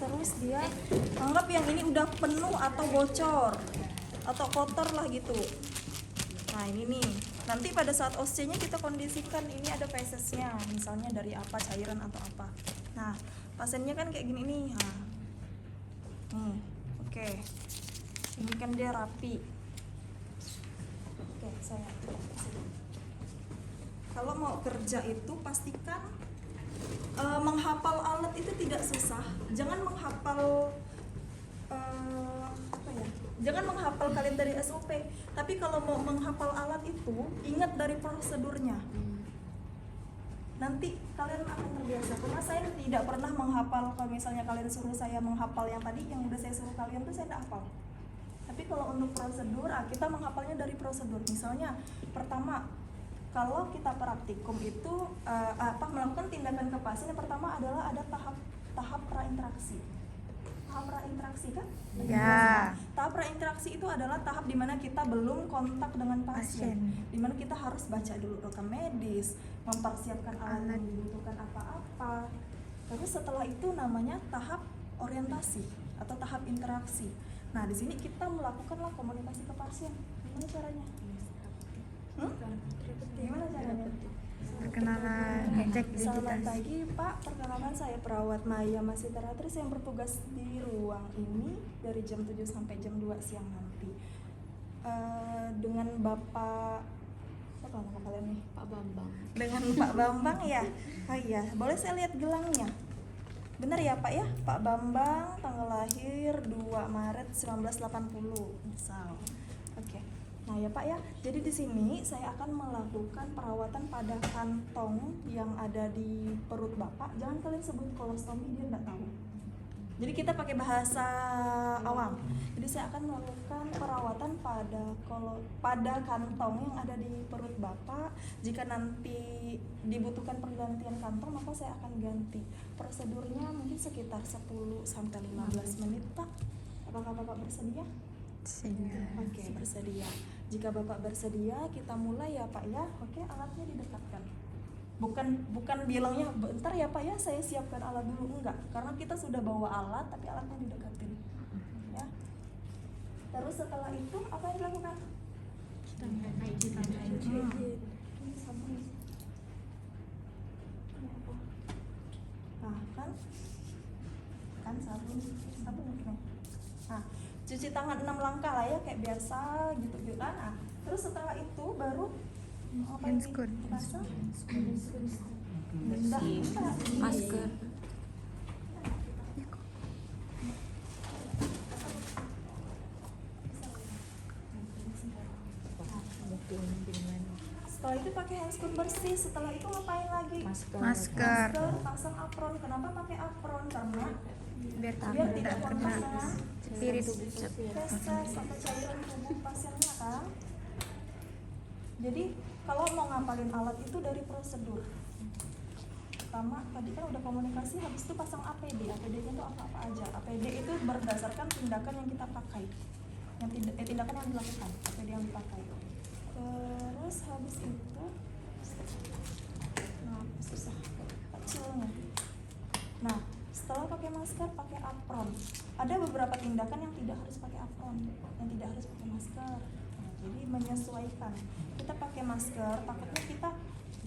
terus dia anggap yang ini udah penuh atau bocor atau kotor lah gitu. Nah ini nih, nanti pada saat OC-nya kita kondisikan ini ada fesesnya, misalnya dari apa, cairan atau apa. Nah pasiennya kan kayak gini nih, nah, oke. Ini kan dia rapi. Oke, saya kalau mau kerja itu pastikan menghafal alat itu tidak susah. Jangan menghafal jangan menghafal kalian dari SOP. Tapi kalau mau menghafal alat itu ingat dari prosedurnya. Nanti kalian akan terbiasa. Karena saya tidak pernah menghafal. Kalau misalnya kalian suruh saya menghafal yang tadi, yang udah saya suruh kalian tuh saya tidak hafal. Tapi kalau untuk prosedur, kita menghafalnya dari prosedur. Misalnya pertama, kalau kita praktikum itu melakukan tindakan ke pasien, yang pertama adalah ada tahap prainteraksi. Tahap prainteraksi kan? Ya. Tahap prainteraksi itu adalah tahap dimana kita belum kontak dengan pasien. Dimana kita harus baca dulu rekam medis, mempersiapkan alat yang dibutuhkan apa-apa. Terus setelah itu namanya tahap orientasi atau tahap interaksi. Nah di sini kita melakukanlah komunikasi ke pasien. Gimana caranya? Gimana caranya? Perkenalan, cek Selamat identitas. pagi Pak, perkenalkan saya perawat Maya Masiteratrice yang bertugas di ruang ini dari jam 7 sampai jam 2 siang nanti. Dengan Bapak, siapa nama kalian nih? Pak Bambang. Dengan Pak Bambang ya? Oh iya, boleh saya lihat gelangnya? Benar ya Pak ya? Pak Bambang, tanggal lahir 2 Maret 1980, misal. Oke. Nah ya Pak ya, jadi di sini saya akan melakukan perawatan pada kantong yang ada di perut Bapak. Jangan kalian sebut kolostomi, dia nggak tahu. Jadi kita pakai bahasa awam. Jadi saya akan melakukan perawatan pada kantong yang ada di perut Bapak. Jika nanti dibutuhkan pergantian kantong, maka saya akan ganti. Prosedurnya mungkin sekitar 10 sampai 15 menit Pak. Apakah Bapak bersedia? Oke, bersedia. Jika Bapak bersedia, kita mulai ya Pak ya. Oke, alatnya didekatkan. Bukan bilangnya bentar ya Pak ya, saya siapkan alat dulu, enggak. Karena kita sudah bawa alat, tapi alatnya didekatin. Ya. Terus setelah itu apa yang dilakukan? Kita hygiene. Nah, kan sabun nih. Nah, cuci tangan 6 langkah lah ya kayak biasa gitu kan. Nah, terus setelah itu baru apa ini? Pasang Masker. Setelah itu pakai handscoon bersih. Setelah itu ngapain lagi? Masker. Pasang apron. Kenapa pakai apron? Karena Biar biar tidak tidak kontak kena dengan spirit. feses atau cairan tubuh pasiennya kan. Jadi kalau mau ngapalin alat itu dari prosedur. Pertama tadi kan udah komunikasi, habis itu pasang APD. APD-nya itu apa-apa aja. APD itu berdasarkan tindakan yang kita pakai. Tindakan yang dilakukan, APD yang dipakai. Terus habis itu susah kecilnya. Nah, setelah pakai masker, pakai apron. Ada beberapa tindakan yang tidak harus pakai apron, yang tidak harus pakai masker. Nah, jadi menyesuaikan. Kita pakai masker, takutnya kita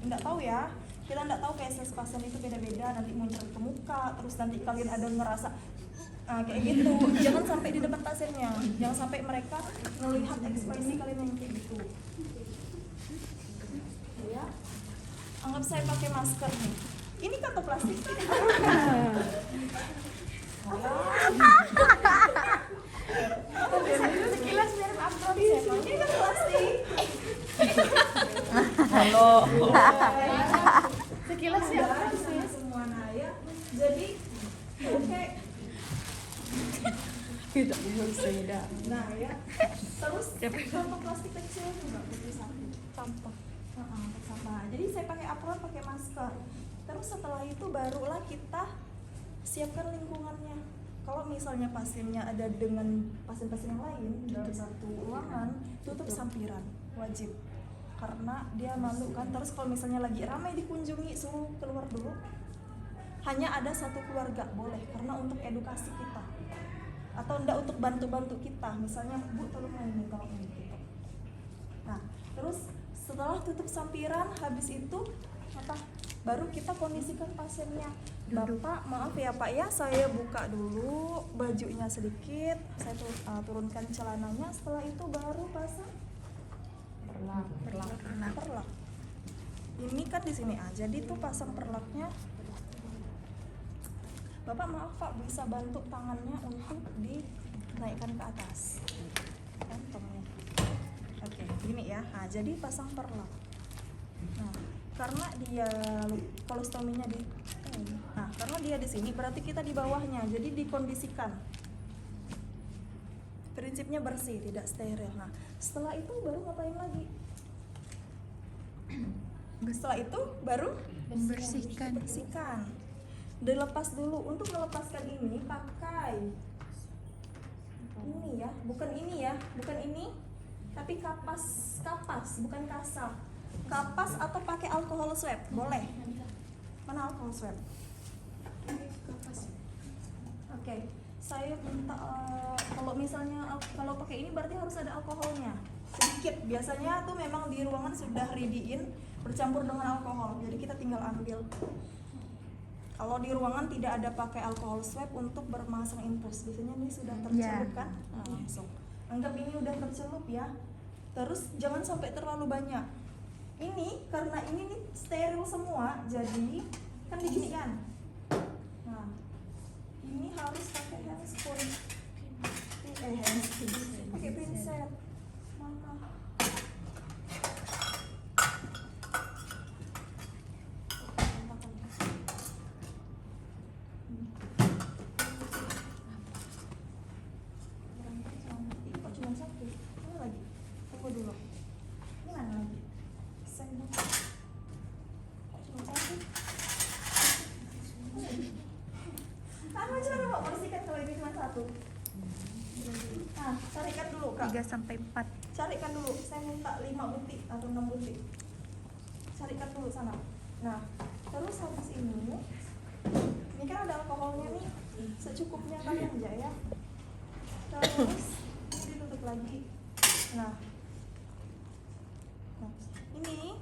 nggak tahu ya. Kita nggak tahu feses pasien itu beda-beda, nanti muncul ke muka, terus nanti kalian ada ngerasa kayak gitu. Jangan sampai di depan pasiennya, jangan sampai mereka melihat ekspresi kalian yang kayak gitu. Ya, anggap saya pakai masker nih. Ini kantong plastik. Sekilas mirip apron sih, ini kan plastik. Halo. Sekilas ya apron sih semua ya. Jadi oke. Tidak berbeda. Nah ya. Terus kantong plastik kecil juga butuh satu. Sampah. Sampah. Jadi saya pakai apron, pakai masker. Terus setelah itu barulah kita siapkan lingkungannya. Kalau misalnya pasiennya ada dengan pasien-pasien yang lain dalam satu ruangan, tutup sampiran, wajib. Karena dia malu kan. Terus kalau misalnya lagi ramai dikunjungi, suruh keluar dulu. hanya ada satu keluarga boleh, karena untuk edukasi kita atau enggak untuk bantu-bantu kita, misalnya Bu tolong ini kalau ini gitu. Nah terus setelah tutup sampiran habis itu apa, baru kita kondisikan pasiennya. Bapak maaf ya Pak ya, saya buka dulu bajunya sedikit, saya turunkan celananya, setelah itu baru pasang perlak. Ini kan di sini aja, jadi tuh pasang perlaknya. Bapak maaf Pak, bisa bantu tangannya untuk dinaikkan ke atas kantongnya. Oke, gini ya. Nah, jadi pasang perlak. Nah, karena dia kolostominya karena dia di sini, berarti kita di bawahnya. Jadi dikondisikan. Prinsipnya bersih, tidak steril. Nah, setelah itu baru ngapain lagi? Setelah itu baru bersihkan. Dilepas dulu. Untuk melepaskan ini pakai ini ya, bukan ini, tapi kapas, bukan kasar. Kapas atau pakai alkohol swab, boleh. Mana alkohol swab? Oke, saya minta kalau misalnya kalau pakai ini berarti harus ada alkoholnya sedikit. Biasanya tuh memang di ruangan sudah ready-in bercampur dengan alkohol, jadi kita tinggal ambil. Kalau di ruangan tidak ada pakai alkohol swab untuk bermasang infus, biasanya ini sudah tercelup kan? Nah, langsung anggap ini udah tercelup ya. Terus jangan sampai terlalu banyak. Ini karena ini nih steril semua, jadi kan digini kan. Nah, ini harus pakai handspoon. Pakai pinset. Mana? Kok cuma satu? Mana lagi? Tunggu dulu. Ini mana lagi? Saya buka. Kok cuma satu? Sama cara Pak bersihkan kalau ini cuma satu. Nah, carikan dulu Kak. 3-4. Carikan dulu, saya minta 5 butir atau 6 butir. Carikan dulu sana. Nah, terus habis ini kan ada alkoholnya nih, secukupnya kalian aja ya. Terus ini ditutup lagi. Nah, ini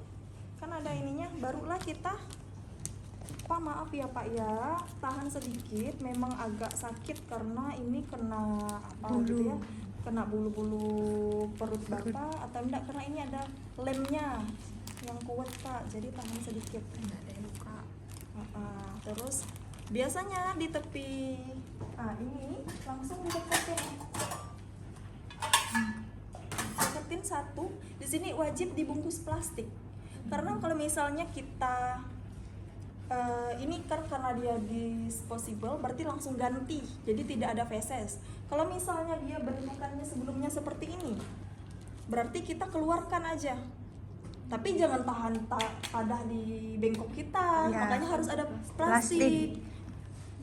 kan ada ininya, barulah kita Pak maaf ya Pak ya, tahan sedikit, memang agak sakit karena ini kena apa gitu ya, kena bulu-bulu perut Bapak atau enggak, karena ini ada lemnya yang kuat Pak, jadi tahan sedikit. Enggak ada luka. Terus biasanya di tepi ini langsung deketin satu. Di sini wajib dibungkus plastik, karena kalau misalnya kita ini kan karena dia disposable, berarti langsung ganti, jadi tidak ada feses. Kalau misalnya dia bentukannya sebelumnya seperti ini, berarti kita keluarkan aja, tapi jangan padah di bengkok kita ya. Makanya harus ada plastik.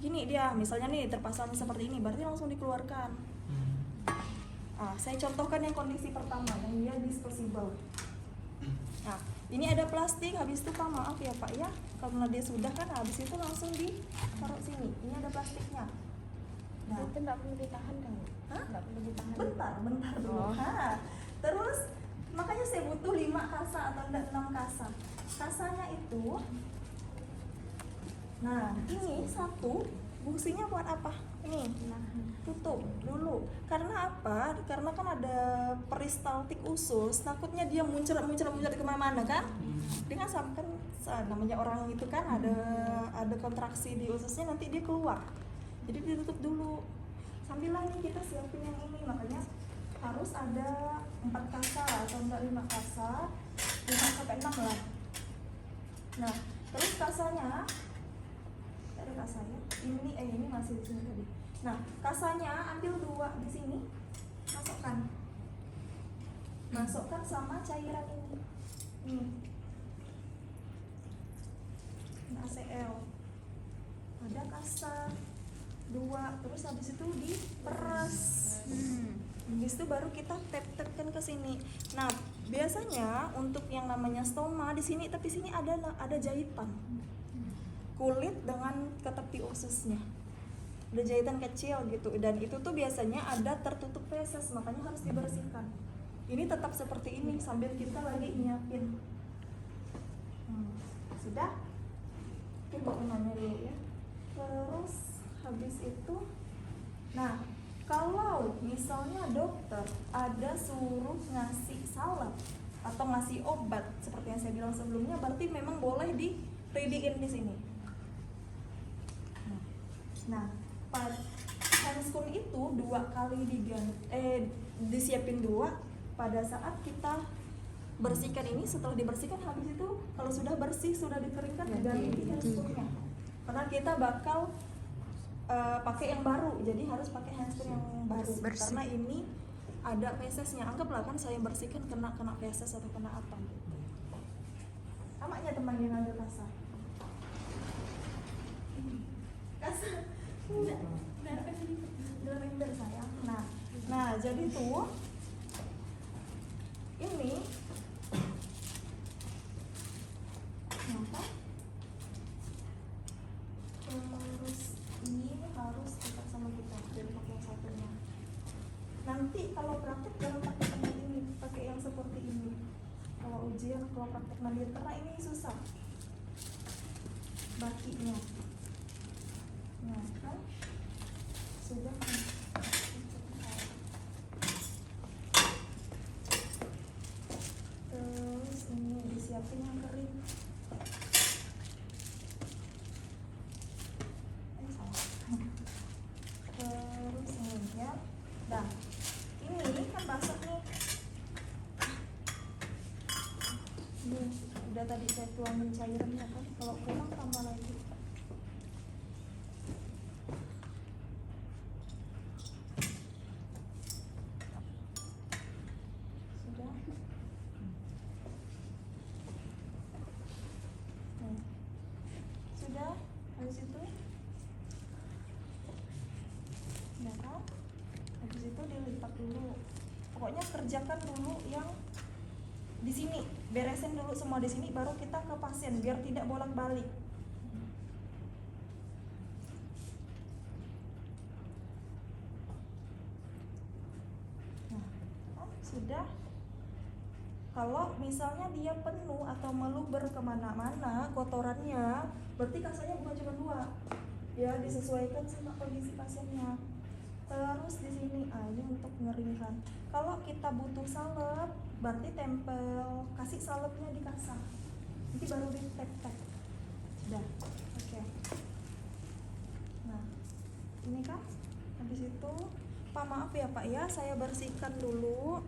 Gini dia, misalnya nih terpasang seperti ini, berarti langsung dikeluarkan. Saya contohkan yang kondisi pertama, yang dia disposable. Nah, ini ada plastik, habis itu Pak maaf ya Pak ya, karena dia sudah kan, habis itu langsung ditaruh sini. Ini ada plastiknya. Nah, itu nggak perlu ditahan kan? Nggak perlu ditahan. Bentar dulu. Terus makanya saya butuh 5 kasa atau 6 kasa. Kasanya itu, nah ini satu, fungsinya buat apa? Ini tutup dulu. Karena apa? Karena kan ada peristaltik usus, takutnya dia muncul di kemana-mana kan? Dengan kan namanya orang itu kan ada kontraksi di ususnya, nanti dia keluar. Jadi ditutup dulu. Sambillah nih kita siapin yang ini, makanya harus ada 4 kasa atau enggak 5 kasa, 5-6 lah. Nah, terus kasanya ada kasanya. Ini masih di sini tadi. Nah, kasanya ambil 2 di sini, masukkan sama cairan ini. ACL. Ada kasa 2, terus habis itu diperas. Habis itu baru kita tap-tapkan ke sini. Nah, biasanya untuk yang namanya stoma di sini, tapi sini ada jahitan. kulit dengan ke tepi ususnya. Ada jahitan kecil gitu, dan itu tuh biasanya ada tertutup feses, makanya harus dibersihkan. Ini tetap seperti ini sambil kita lagi nyiapin. Sudah? Kita nanya dulu ya. Terus habis itu, nah kalau misalnya dokter ada suruh ngasih salep atau ngasih obat seperti yang saya bilang sebelumnya, berarti memang boleh di ready-in di sini. Nah, handscoon itu 2 kali disiapin 2 pada saat kita bersihkan ini. Setelah dibersihkan, habis itu kalau sudah bersih, sudah dikeringkan, diganti handscoonnya. Karena kita bakal pakai yang baru, jadi harus pakai handscoon yang baru. Bersih. Karena ini ada fesesnya. Anggaplah kan saya bersihkan kena feses atau kena apa. Sama aja teman yang ambil kasar. Kasar. Udah render sayang. Nah jadi tuh ini apa? Terus ini harus kita sama kita dari pakai yang satunya. Nanti kalau praktek jangan pakai yang ini, pakai yang seperti ini. Kalau ujian, kalau praktek mandiri, karena ini susah bakinya. Nah kan sudah kan. Terus ini disiapin yang kering. Terus ini ya. Dah. Ini kan basah nih. Ini udah tadi saya tuangin cairannya kan. Kalau kurang tambah lagi. Sudah. Sudah. Habis itu. Udah kan? Habis itu dilipat dulu. Pokoknya kerjakan dulu yang di sini, beresin dulu semua di sini, baru kita ke pasien biar tidak bolak-balik. Nah, sudah. Kalau misalnya dia penuh atau meluber kemana-mana kotorannya, berarti kasanya bukan cuma 2. Ya, disesuaikan sama kondisi pasiennya. Terus di sini ini untuk mengeringkan. Kalau kita butuh salep, berarti tempel, kasih salepnya di kasa. Nanti baru di tap-tap. Sudah. Oke. Nah, ini kan habis itu, Pak maaf ya Pak ya, saya bersihkan dulu.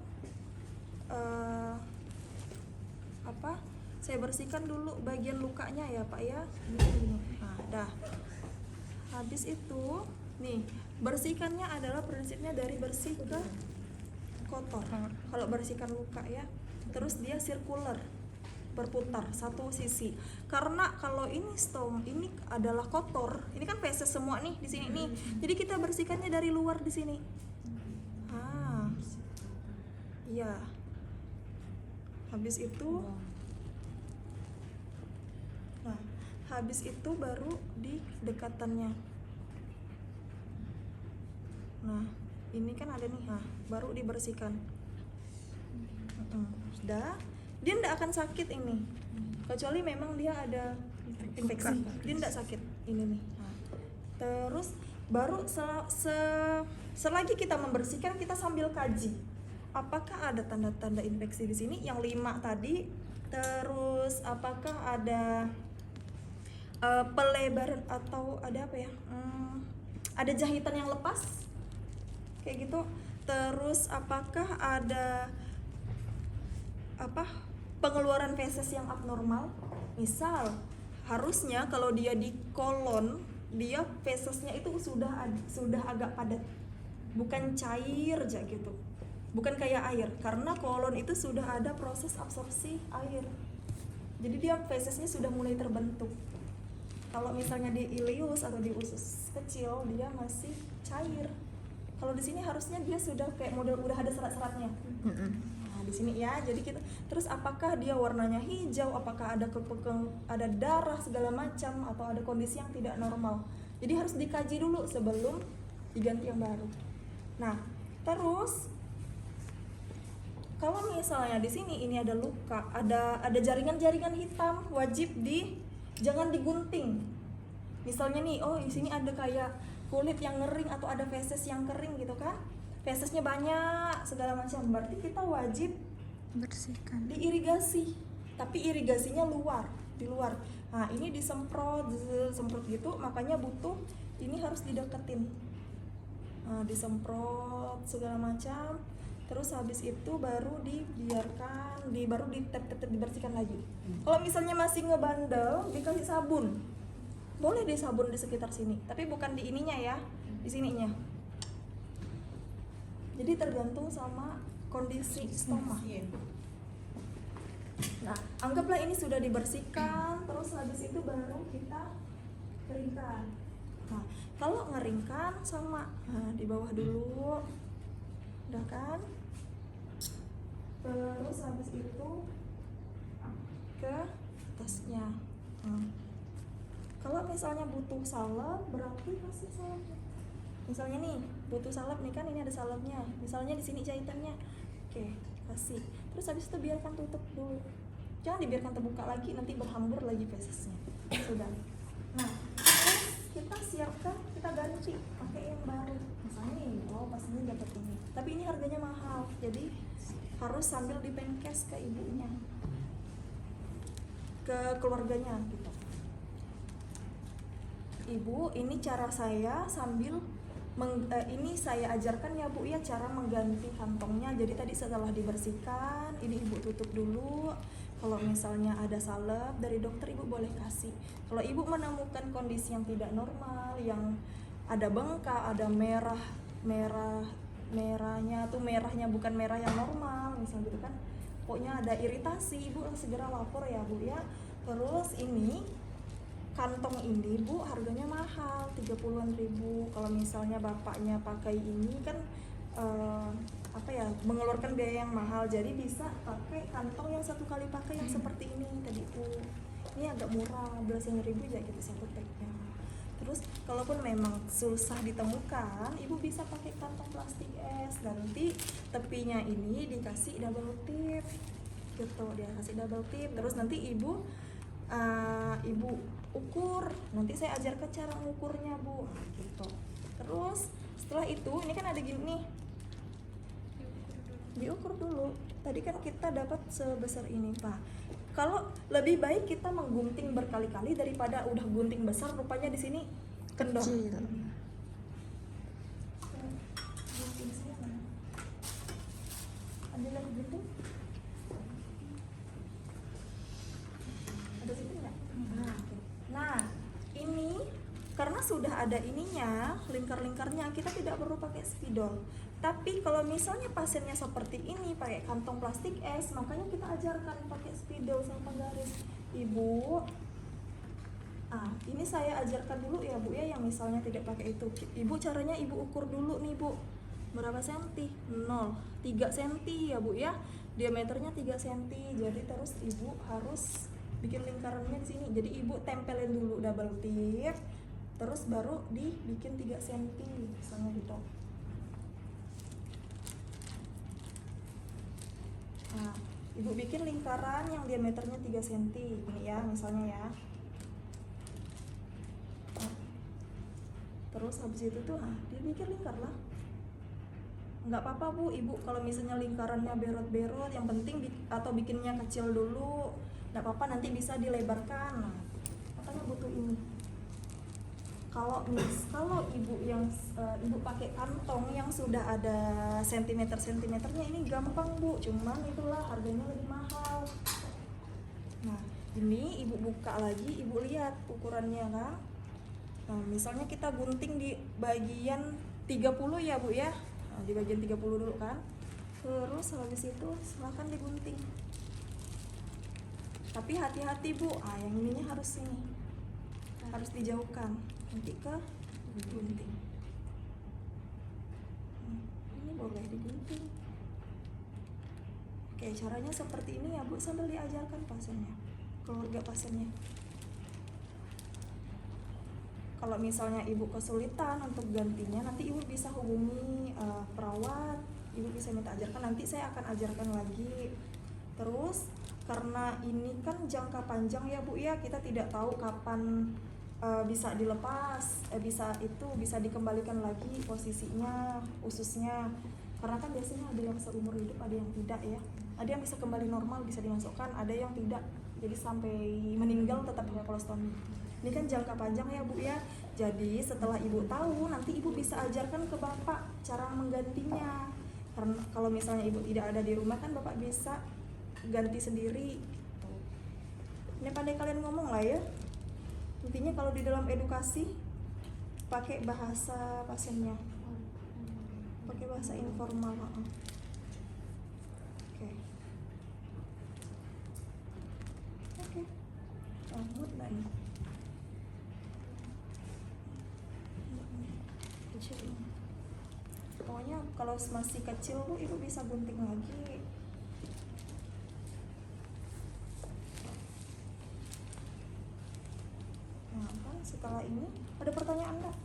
Saya bersihkan dulu bagian lukanya ya Pak ya. Gini. Nah, dah. Habis itu, nih, bersihkannya adalah prinsipnya dari bersih ke kotor. Kalau bersihkan luka ya, terus dia sirkuler, berputar satu sisi. Karena kalau ini stone, ini adalah kotor. Ini kan feses semua nih di sini nih. Jadi kita bersihkannya dari luar di sini. Iya. Habis itu, nah, habis itu baru di dekatannya. Nah, ini kan ada nih, baru dibersihkan. Sudah, dia tidak akan sakit ini, kecuali memang dia ada infeksi. Dia tidak sakit ini nih. Nah, terus baru selagi kita membersihkan, kita sambil kaji apakah ada tanda-tanda infeksi di sini yang 5 tadi. Terus apakah ada pelebaran atau ada apa ya? Ada jahitan yang lepas kayak gitu. Terus apakah ada pengeluaran feses yang abnormal? Misal harusnya kalau dia di kolon, dia fesesnya itu sudah agak padat, bukan cair aja gitu, bukan kayak air, karena kolon itu sudah ada proses absorpsi air, jadi dia fesesnya sudah mulai terbentuk. Kalau misalnya di ileus atau di usus kecil, dia masih cair. Kalau di sini harusnya dia sudah kayak model udah ada serat-seratnya. Nah, di sini ya. Jadi kita terus apakah dia warnanya hijau, apakah ada ada darah segala macam atau ada kondisi yang tidak normal. Jadi harus dikaji dulu sebelum diganti yang baru. Nah, terus kalau misalnya di sini ini ada luka, ada jaringan-jaringan hitam, wajib jangan digunting. Misalnya nih, oh di sini ada kayak kulit yang ngering atau ada feses yang kering gitu kan, fesesnya banyak segala macam, berarti kita wajib Bersihkan. diirigasi, tapi irigasinya di luar. Nah ini disemprot gitu, makanya butuh ini harus dideketin. Nah, disemprot segala macam, terus habis itu baru dibiarkan, baru dibersihkan lagi. Kalau misalnya masih ngebandel, dikasih sabun. Boleh deh sabun di sekitar sini, tapi bukan di ininya ya, di sininya. Jadi tergantung sama kondisi stoma. Nah, anggaplah ini sudah dibersihkan, terus habis itu baru kita keringkan. Nah, kalau ngeringkan sama, di bawah dulu, udah kan? Terus habis itu ke atasnya. Kalau misalnya butuh salep, berarti kasih salep. Misalnya nih, butuh salep nih kan, ini ada salepnya. Misalnya di sini jahitannya. Oke, kasih. Terus habis itu biarkan tutup dulu. Jangan dibiarkan terbuka lagi, nanti berhambur lagi fesesnya. Sudah. Nah, terus kita siapkan, kita ganti pakai yang baru. Misalnya nih, oh pas ini dapat ini. Tapi ini harganya mahal, jadi harus sambil dipenkes ke ibunya, ke keluarganya gitu. Ibu, ini cara saya sambil ini saya ajarkan ya Bu ya, cara mengganti kantongnya. Jadi tadi setelah dibersihkan, ini Ibu tutup dulu. Kalau misalnya ada salep dari dokter, Ibu boleh kasih. Kalau Ibu menemukan kondisi yang tidak normal, yang ada bengkak, ada merahnya tuh merahnya bukan merah yang normal, misalnya gitu kan. Pokoknya ada iritasi, Ibu segera lapor ya Bu ya. Terus ini kantong ini Bu harganya mahal, 30-an ribu. Kalau misalnya bapaknya pakai ini kan mengeluarkan biaya yang mahal, jadi bisa pakai kantong yang satu kali pakai yang seperti ini tadi itu. Ini agak murah, belasan ribu aja gitu satu packnya. Terus kalaupun memang susah ditemukan, Ibu bisa pakai kantong plastik es, nanti tepinya ini dikasih double tip gitu, dia kasih double tip. Terus nanti Ibu ukur, nanti saya ajarkan cara mengukurnya Bu gitu. Terus setelah itu ini kan ada gini nih, diukur dulu. Tadi kan kita dapat sebesar ini Pak. Kalau lebih baik kita menggunting berkali-kali daripada udah gunting besar, rupanya di sini kendor. Kecil. Gunting saya mana? Ada lagi gunting? Ada situ nggak? Nah, ini karena sudah ada ininya, lingkar-lingkarnya, kita tidak perlu pakai spidol. Tapi kalau misalnya pasiennya seperti ini pakai kantong plastik es, makanya kita ajarkan pakai spidol sama penggaris. Ibu, ini saya ajarkan dulu ya Bu ya, yang misalnya tidak pakai itu. Ibu caranya Ibu ukur dulu nih Bu, berapa senti? 0, 3 senti ya Bu ya, diameternya 3 senti. Jadi terus Ibu harus bikin lingkarannya di sini. Jadi Ibu tempelin dulu double tip, terus baru dibikin 3 cm misalnya gitu. Nah, Ibu bikin lingkaran yang diameternya 3 cm ini ya, misalnya ya. Nah, terus habis itu tuh, dia bikin lingkar lah. Nggak apa-apa Bu, Ibu kalau misalnya lingkarannya berot-berot, yang penting atau bikinnya kecil dulu, nggak apa-apa, nanti bisa dilebarkan. Nah, makanya butuh ini. Kalau Ibu yang Ibu pakai kantong yang sudah ada sentimeternya, ini gampang Bu, cuman itulah harganya lebih mahal. Nah, ini Ibu buka lagi, Ibu lihat ukurannya kan. Nah, misalnya kita gunting di bagian 30 ya Bu ya. Nah, di bagian 30 dulu kan. Terus habis itu silahkan digunting. Tapi hati-hati Bu, yang ininya harus ini, harus dijauhkan, nanti ke gunting. Ini boleh digunting. Oke, caranya seperti ini ya Bu, sambil diajarkan pasiennya, keluarga pasiennya. Kalau misalnya ibu kesulitan untuk gantinya, nanti ibu bisa hubungi perawat, ibu bisa minta ajarkan, nanti saya akan ajarkan lagi. Terus karena ini kan jangka panjang ya Bu ya, kita tidak tahu kapan bisa dilepas, bisa dikembalikan lagi posisinya, ususnya. Karena kan biasanya ada yang seumur hidup, ada yang tidak ya. Ada yang bisa kembali normal, bisa dimasukkan, ada yang tidak. Jadi sampai meninggal tetap pakai kolostomi. Ini kan jangka panjang ya Bu ya. Jadi setelah ibu tahu, nanti ibu bisa ajarkan ke bapak cara menggantinya. Karena kalau misalnya ibu tidak ada di rumah kan bapak bisa ganti sendiri. Ini pandai kalian ngomong lah ya. Intinya kalau di dalam edukasi pakai bahasa pasiennya, pakai bahasa informal. Oke. Mood nggak nih? Pokoknya kalau masih kecil Bu, ibu bisa gunting lagi. Nah, apa setelah ini ada pertanyaan nggak?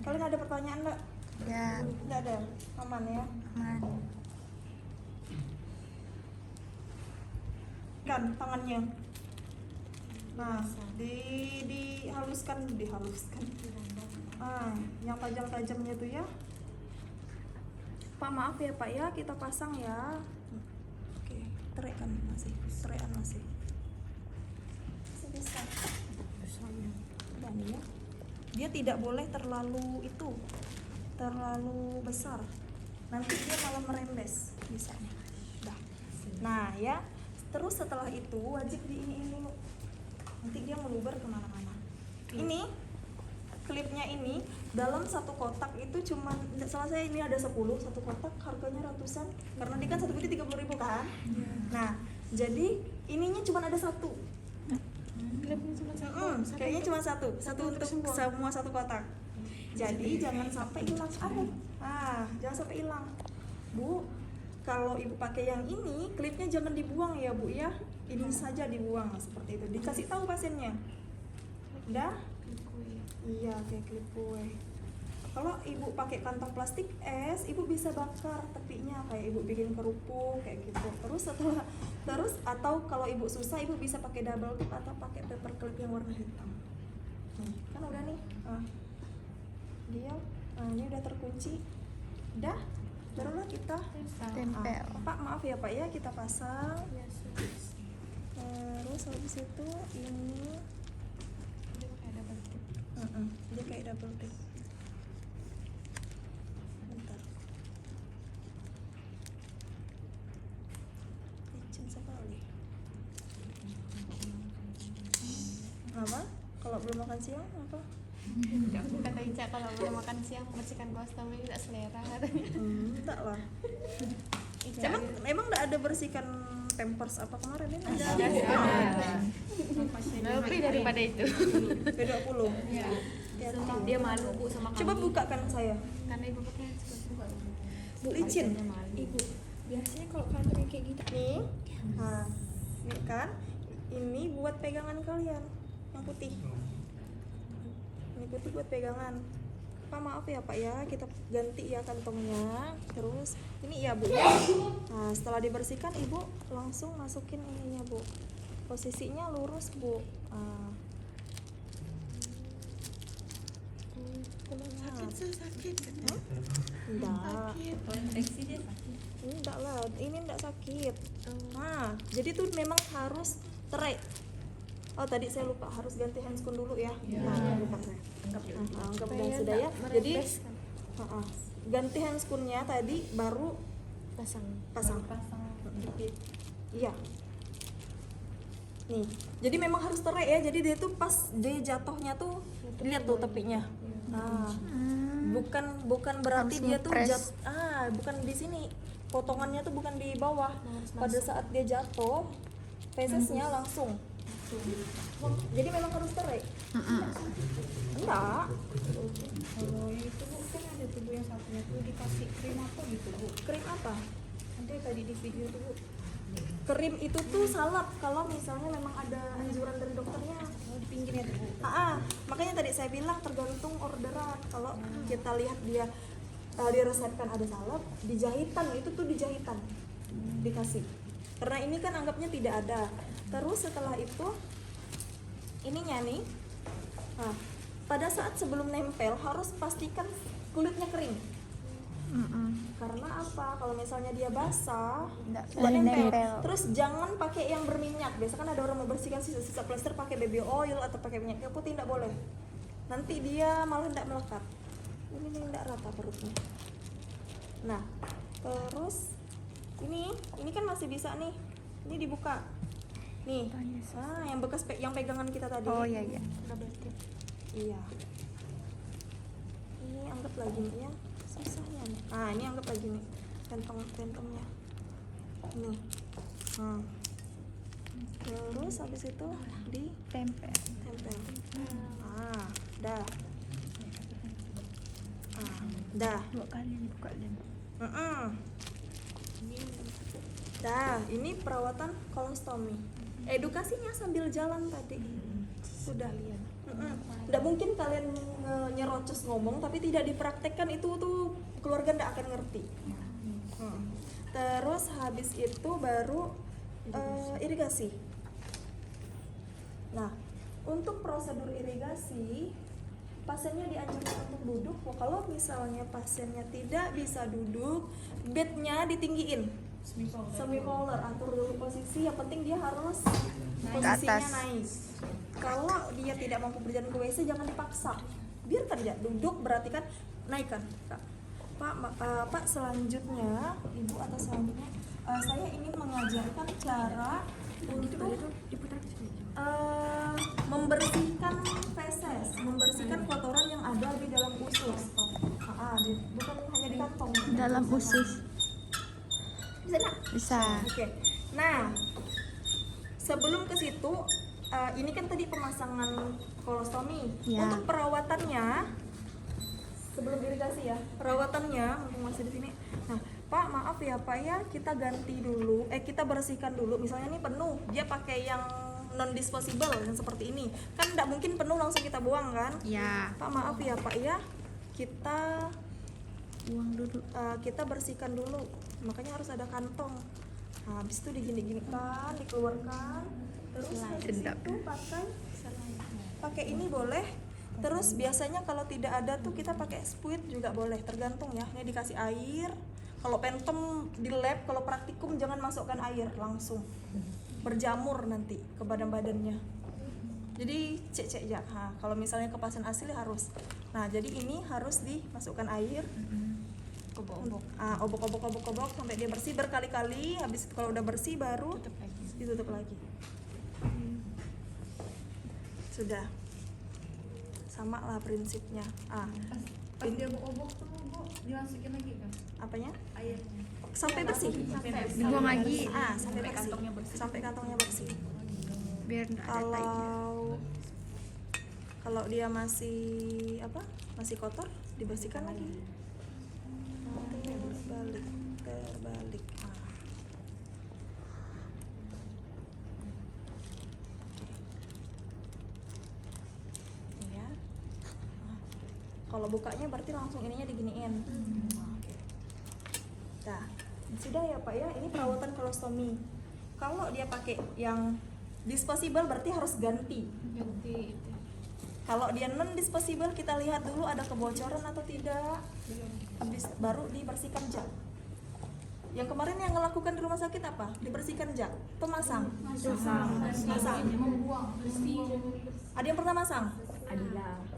Kalian ada pertanyaan nggak? Ya, Nggak ada, aman ya? aman. Kan tangannya. Nah, dihaluskan. Yang tajam-tajamnya tuh ya. Pak maaf ya Pak ya, kita pasang ya. Oke, terekan masih. Masih bisa. Dan ya, dia tidak boleh terlalu besar. Nanti dia malah merembes bisanya. Nah ya, terus setelah itu wajib diiniin dulu. Nanti dia meluber kemana-mana. Ini klipnya ini dalam satu kotak itu cuman, salah saya ini ada 10, satu kotak harganya ratusan, karena dia kan satu putih 30.000 kan. Nah, jadi ininya cuma ada satu. Kayaknya cuma satu untuk semua satu kotak. Jadi jangan sampai hilang. Jangan sampai hilang. Bu, kalau ibu pakai yang ini, klipnya jangan dibuang ya Bu ya. Ini saja dibuang seperti itu. Dikasih tahu pasiennya. Udah? Iya, kayak klip kue. Kalau ibu pakai kantong plastik es, ibu bisa bakar tepinya kayak ibu bikin kerupuk kayak gitu. Terus atau kalau ibu susah, ibu bisa pakai double tip atau pakai paper clip yang warna hitam. Kan udah nih. Ini udah terkunci. Udah. Barulah kita Tempel. Pak maaf ya Pak ya, kita pasang. Terus habis itu ini dia kayak double tip. Bentar. Licin sekali. Apa? Kalau belum makan siang apa? Kata Ica kalau belum makan siang bersihkan kolostomi tidak selera katanya. Enggak lah. Emang enggak ada bersihkan Pampers apa kemarin ini? Lebih daripada itu. P20. Iya. Dia malu Bu sama kami. Coba bukakan saya. Karena ibu pakai handphone. Bu licin. Ibu, biasanya kalau kantong kayak gitu. Nih. Nah, ini kan. Ini buat pegangan kalian. Yang putih. Ini putih buat pegangan. Pak maaf ya Pak ya, kita ganti ya kantongnya. Terus ini ya Bu ya. Nah, setelah dibersihkan Ibu langsung masukin ininya Bu. Posisinya lurus Bu. Sakit. Enggak. Enggak lah, ini enggak sakit. Nah, jadi tuh memang harus terai. Oh tadi saya lupa, harus ganti handscoon dulu ya. Nah, lupa saya. Anggap dan sudah ya. Jadi ganti handscoonnya tadi baru pasang. Iya. Nih, jadi memang harus terai ya. Jadi dia tuh pas dia jatuhnya tuh lihat tuh tepinya. Nah, bukan berarti Harus dia tuh ngepres. bukan di sini. Potongannya tuh bukan di bawah. Pada saat dia jatuh, fesesnya langsung. Jadi memang harus terai. Enggak. Kalau itu Bu kan ada tuh Bu yang satunya tuh dikasih krim apa gitu Bu? Krim apa? Ada tadi di video dulu. Krim itu tuh salep kalau misalnya memang ada anjuran dari dokternya. di pinggirnya tuh Bu. Makanya tadi saya bilang tergantung orderan. Kalau kita lihat dia diresepkan ada salep, dijahitan itu tuh dijahitan dikasih. Karena ini kan anggapnya tidak ada. Terus setelah itu ininya nih. Nah, pada saat sebelum nempel harus pastikan kulitnya kering. Karena apa? Kalau misalnya dia basah, Nggak nggak nempel. nempel. Terus jangan pakai yang berminyak. Biasa kan ada orang membersihkan sisa-sisa plester pakai baby oil atau pakai minyak kayu putih, tidak boleh. Nanti dia malah tidak melekat. Ini tidak rata perutnya. Nah, terus ini kan masih bisa nih. Ini dibuka. Nih. Yang bekas yang pegangan kita tadi. Oh iya iya. Double tip. Iya. Ini anggap lagi nih ya. Susahnya nih. Ini anggap lagi nih. Kantongnya. Nih. Terus habis itu Tempel. ditempel. Dah. Dah. 2 kali buka lem. Dah, ini perawatan kolostomi. Edukasinya sambil jalan tadi. Sudah lihat. Tidak mungkin kalian nyerocos ngomong tapi tidak dipraktekkan, itu tuh keluarga tidak akan ngerti. Terus habis itu baru irigasi. Nah, untuk prosedur irigasi pasiennya dianjurkan untuk duduk. Kalau misalnya pasiennya tidak bisa duduk, bednya ditinggiin. Semi collar, atur dulu posisi, yang penting dia harus posisinya atas. naik. Kalau dia tidak mampu berjalan ke WC jangan dipaksa, biarkan dia duduk, berarti kan naikkan. Pak, selanjutnya Ibu atau selanjutnya saya ingin mengajarkan cara untuk membersihkan feses, membersihkan kotoran yang ada di dalam usus. Bukan hanya di kantong. Dalam usus. Bisa nggak? Bisa. Oke. Nah, sebelum ke situ, ini kan tadi pemasangan kolostomi. Ya. Untuk perawatannya, sebelum irigasi ya, perawatannya mumpung masih di sini. Nah, Pak, maaf ya Pak ya, kita ganti dulu, kita bersihkan dulu. Misalnya ini penuh, dia pakai yang non disposable yang seperti ini. Kan tidak mungkin penuh langsung kita buang kan? Ya. Pak, maaf ya Pak ya, kita Buang dulu. kita bersihkan dulu, makanya harus ada kantong. Habis itu digini-ginikan, dikeluarkan, terus habis Sedap. itu pakai ini boleh. Terus biasanya kalau tidak ada tuh kita pakai spuit juga boleh, tergantung ya. Ini dikasih air. Kalau pentem di lab, kalau praktikum jangan masukkan air langsung, berjamur nanti ke badan-badannya. Jadi cek ya. Kalau misalnya ke pasien asli harus. Nah, jadi ini harus dimasukkan air. Obok-obok sampai dia bersih berkali-kali. Habis itu kalau udah bersih baru ditutup lagi. Sudah. Sama lah prinsipnya. Pas dia obok tuh Bu, dimasukin lagi kan Apanya? airnya. Sampai bersih. Dibuang lagi. Sampai bersih. Sampai kantongnya bersih. Biar enggak ada tai. Kalau dia masih masih kotor, dibersihkan lagi. Terbalik. Ya. Kalau bukanya berarti langsung ininya diginiin. Oke. Nah, sudah ya Pak ya, ini perawatan kolostomi. Kalau dia pakai yang disposable berarti harus ganti. Ganti itu. Kalau dia non disposable kita lihat dulu ada kebocoran atau tidak. Habis baru dibersihkan jak. Yang kemarin yang ngelakukan di rumah sakit apa? Dibersihkan jak. Pemasang. Masang. Ada yang pernah masang?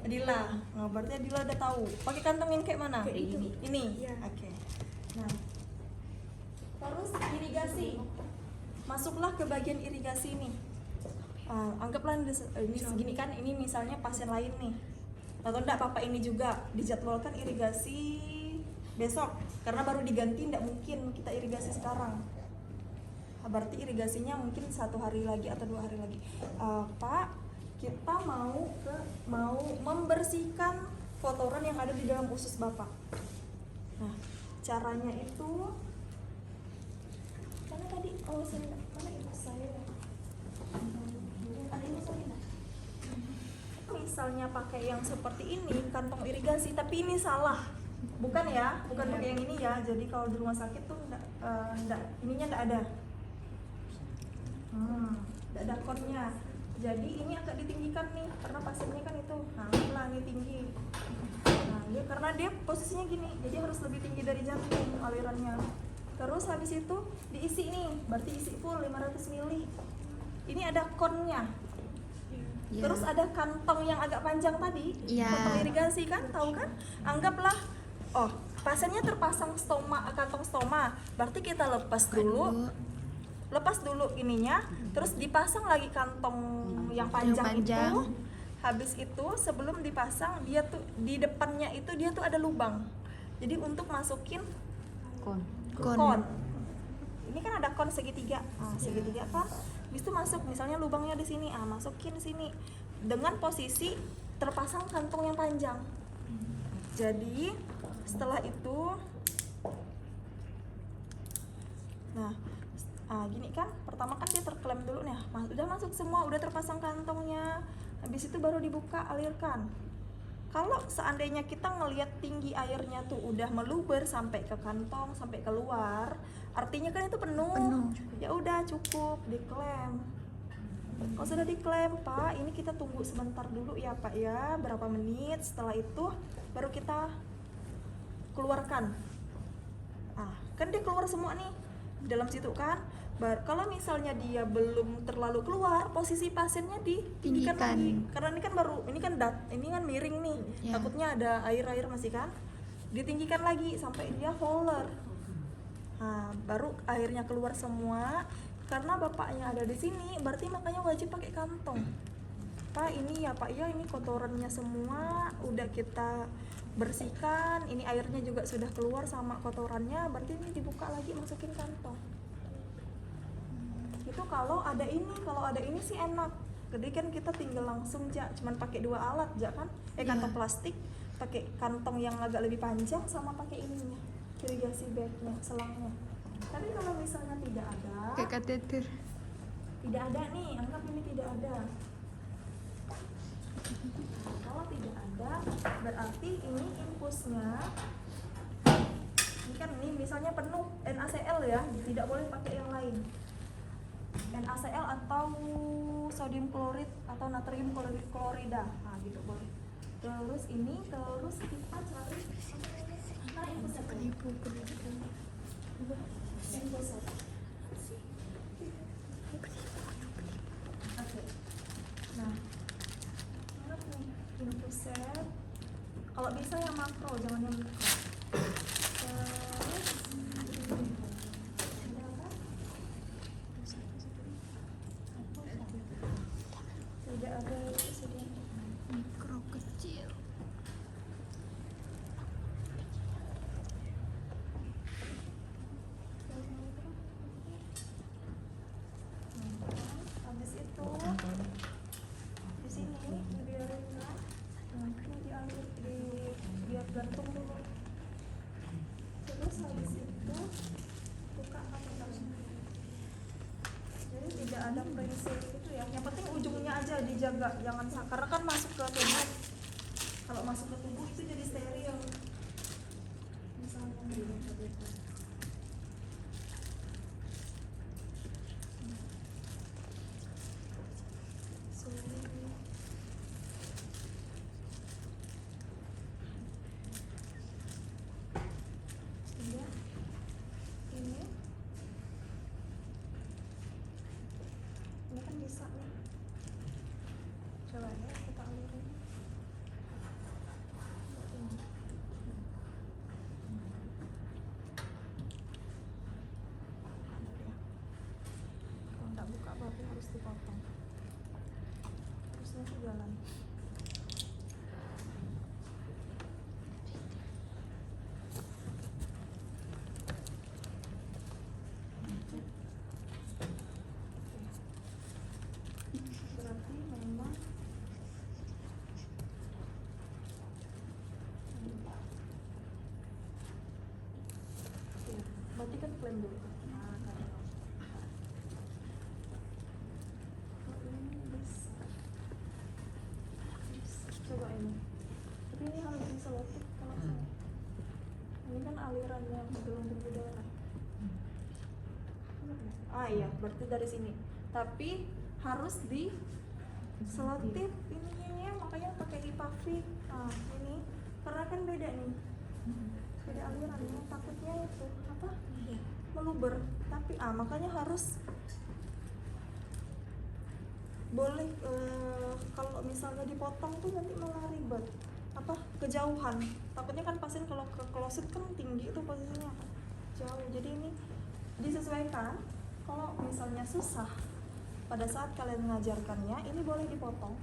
Adila. Nah, berarti Adila udah tahu. Pakai kantong yang kayak mana? Ini. Oke. Nah. Terus irigasi. Masuklah ke bagian irigasi ini. Anggaplah ini segini kan, ini misalnya pasien lain nih, atau enggak papa ini juga dijadwalkan irigasi besok karena baru diganti, enggak mungkin kita irigasi sekarang. Berarti irigasinya mungkin 1 hari lagi atau 2 hari lagi. Pak, kita mau membersihkan kotoran yang ada di dalam usus bapak. Nah, caranya itu Mana tadi? Oh, sini. Mana itu saya? Ada ini sorry. Misalnya pakai yang seperti ini, kantong irigasi, tapi ini salah. Bukan ya, bukan pakai yang ini ya. Jadi kalau di rumah sakit tuh enggak, ininya enggak ada. Enggak ada konnya. Jadi ini agak ditinggikan nih, karena pasiennya kan itu, nah ini tinggi. Nah, dia karena dia posisinya gini, jadi harus lebih tinggi dari jantung alirannya. Terus habis itu diisi nih, berarti isi full 500 ml. Ini ada konnya. Ya. Terus ada kantong yang agak panjang tadi, Ya. kantong irigasi kan, tahu kan? Anggaplah, oh pasiennya terpasang kantong stoma, berarti kita lepas dulu ininya, terus dipasang lagi kantong yang panjang, panjang. itu. Habis itu sebelum dipasang dia tuh di depannya itu dia tuh ada lubang. Jadi untuk masukin Kon. Ini kan ada kon segitiga. Segitiga kan. Habis itu masuk misalnya lubangnya di sini. Masukin sini dengan posisi terpasang kantong yang panjang. Jadi setelah itu gini kan, pertama kan dia terklem dulu nih, udah masuk semua, udah terpasang kantongnya, habis itu baru dibuka, alirkan. Kalau seandainya kita ngelihat tinggi airnya tuh udah meluber sampai ke kantong, sampai keluar, artinya kan itu penuh. Ya udah cukup diklem. Kalau sudah diklem, Pak, ini kita tunggu sebentar dulu ya Pak ya, berapa menit, setelah itu baru kita keluarkan. Kan dia keluar semua nih dalam situ kan. Kalau misalnya dia belum terlalu keluar, posisi pasiennya ditinggikan lagi. Karena ini kan baru, ini kan miring nih. Ya. Takutnya ada air masih kan. Ditinggikan lagi sampai dia holler. Baru airnya keluar semua. Karena bapaknya ada di sini, berarti makanya wajib pakai kantong. Pak, ini ya Pak ya, ini kotorannya semua udah kita bersihkan. Ini airnya juga sudah keluar sama kotorannya, berarti ini dibuka lagi, masukin kantong. Itu kalau ada ini sih enak. Jadi kan kita tinggal langsung cuman pakai 2 alat kan, kantong plastik, pakai kantong yang agak lebih panjang sama pakai ininya, irigasi bagnya, selangnya. Tapi kalau misalnya tidak ada, Kayak kateter. tidak ada nih, anggap ini tidak ada. Kalau tidak ada, berarti ini infusnya. Ini kan misalnya penuh NaCl ya, tidak boleh pakai yang lain. NaCl atau sodium klorid atau natrium klorida, gitu boleh. Terus kita cari infusnya. Oke. Nah, infuset. Kalau bisa yang makro, jangan yang mikro. Tidak ada sudah. Mikro kecil. Habis itu di sini dibiarin lah, ini diambil biar gantung dulu. Terus habis itu buka pakai. Jadi tidak ada prinsip itu ya. Yang penting ujungnya aja dijaga, jangan karena kan masuk ke tubuh. Kalau masuk ke tubuh itu jadi steril. Misalnya ini kan bisa nih. Coba ya kita alirin. Kalau nggak buka berarti harus dipotong. Terusnya tuh jalan. Berarti memang berarti kan klaim dulu. selotip kalau saya. Ini kan alirannya gelung darah. Ah iya, berarti dari sini. Tapi harus di selotip ininya, makanya pakai Ipavik. Nah, ini karena kan beda nih. Beda alirannya, takutnya itu apa? Meluber. Tapi makanya harus boleh kalau misalnya dipotong tuh nanti malah ribet apa kejauhan, takutnya kan pasien kalau ke closet kan tinggi tuh posisinya jauh, jadi ini disesuaikan. Kalau misalnya susah pada saat kalian mengajarkannya, ini boleh dipotong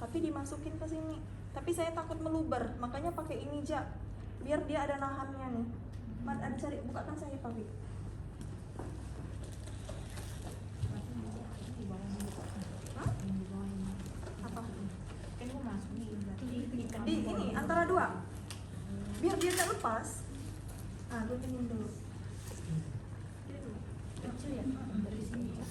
tapi dimasukin ke sini, tapi saya takut meluber makanya pakai ini aja biar dia ada nahannya nih. Ada cari, bukakan saya Pak. Apa? Di ini antara dua biar dia nggak lepas. Gue pinjam dulu. Dari sini ya.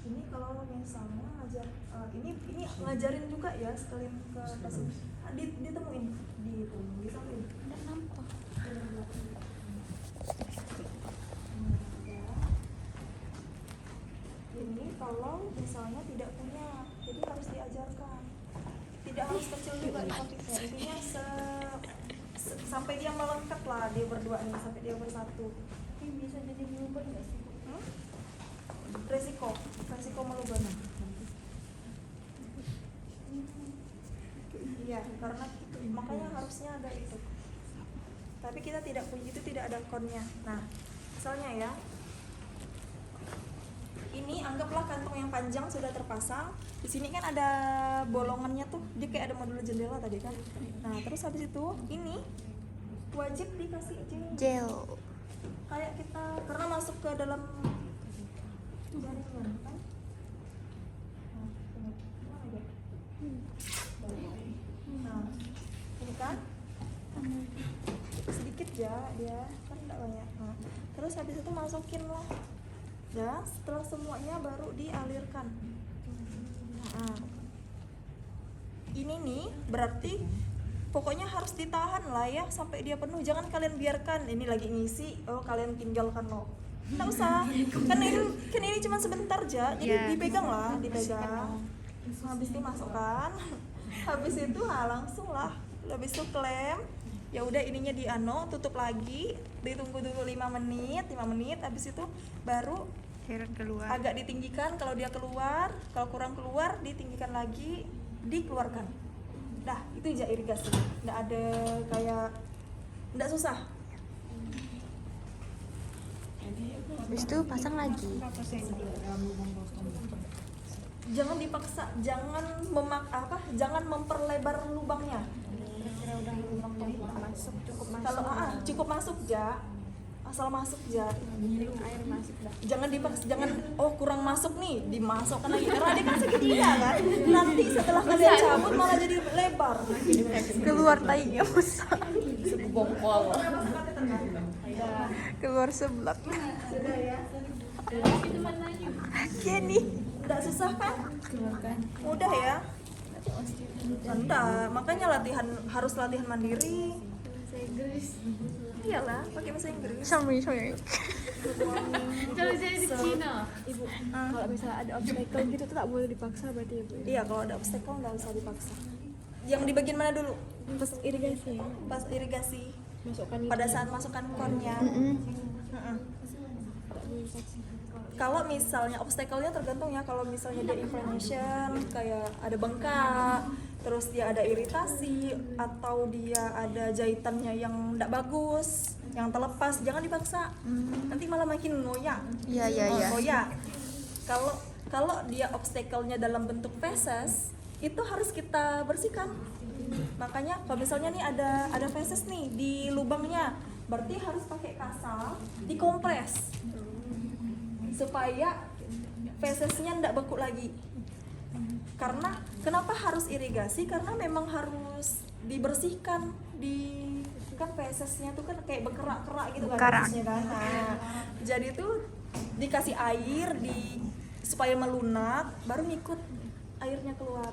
Ini kalau misalnya ngajar, ini ngajarin juga ya sekalian ke pasien. Ditemuin, disamping. Nggak nampak. Ini kalau misalnya tidak punya, jadi harus diajarkan. Tidak harus kecil juga topiknya. Intinya sampai dia melengkap lah, dia berdua nih, sampai dia bersatu. Ini bisa jadi meluber nggak sih? Resiko meluber. Iya, karena itu makanya harusnya ada itu. Tapi kita tidak punya itu, tidak ada konnya. Nah, misalnya ya, ini anggaplah kantong yang panjang sudah terpasang. Di sini kan ada bolongannya tuh, dia kayak ada modul jendela tadi kan. Nah, terus habis itu ini wajib dikasih Gel. kayak kita karena masuk ke dalam jaringan kan. Nah, ini gimana dia? Nah, ini kan sedikit ya dia kan tidak banyak. Nah, terus habis itu masukin lah. Ya, setelah semuanya baru dialirkan. Nah, ini nih berarti pokoknya harus ditahan lah ya sampai dia penuh. Jangan kalian biarkan ini lagi ngisi, kalian tinggalkan loh. Nggak usah, kan ini cuma sebentar aja, jadi dipegang lah, dipegang. Habis dimasukkan, habis itu langsung lah, habis itu klem. Ya udah ininya tutup lagi, ditunggu dulu 5 menit, habis itu baru Keluar. agak ditinggikan. Kalau dia keluar, kalau kurang keluar ditinggikan lagi, dikeluarkan. Dah, itu aja irigasi. Nggak ada kayak, nggak susah. Habis itu pasang lagi. Jangan dipaksa, jangan memperlebar lubangnya. Kira-kira udah lubangnya masuk, cukup masuk. Kalau cukup masuk ja, asal masuk ja. Air masuk dah. Jangan dipaksa, jangan kurang masuk nih, dimasukkan lagi. Karena dia kan segitiga kan. Nanti setelah kalian cabut malah jadi lebar. Keluar tainya besar. Bongkol. Keluar sebelah. Sudah ya. Jenny. Nggak susah kan? Mudah ya. Enggak, makanya harus latihan mandiri. Bahasa Inggris. Iyalah, pakai bahasa Inggris. Sorry. Kalau saya di Cina, Ibu, kalau misalnya ada obstacle gitu tuh tak boleh dipaksa berarti ya, Bu? Iya, kalau ada obstacle nggak usah dipaksa. Yang di bagian mana dulu? Pas irigasi ya. Pas irigasi. Masukkan Pada saat masukkan konnya. Kalau misalnya obstacle-nya tergantung ya. Kalau misalnya dia inflammation, kayak ada bengkak, terus dia ada iritasi, atau dia ada jahitannya yang tidak bagus, yang terlepas, jangan dipaksa. Nanti malah makin ngoyak. Iya. Ngoyak. Kalau dia obstacle-nya dalam bentuk feses, itu harus kita bersihkan. Makanya kalau misalnya nih ada feses nih di lubangnya, berarti harus pakai kasal, dikompres supaya fesesnya ndak beku lagi. Karena kenapa harus irigasi? Karena memang harus dibersihkan di kan fesesnya tuh kan kayak berkerak-kerak gitu kan Berkerak. fesesnya kan. Nah, jadi tuh dikasih air supaya melunak baru ngikut airnya keluar.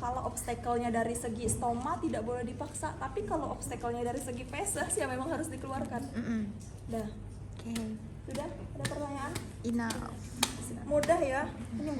Kalau obstacle-nya dari segi stoma tidak boleh dipaksa, tapi kalau obstacle-nya dari segi feses ya memang harus dikeluarkan. Dah. Oke. Sudah? Ada pertanyaan? Enough. Mudah ya. Ini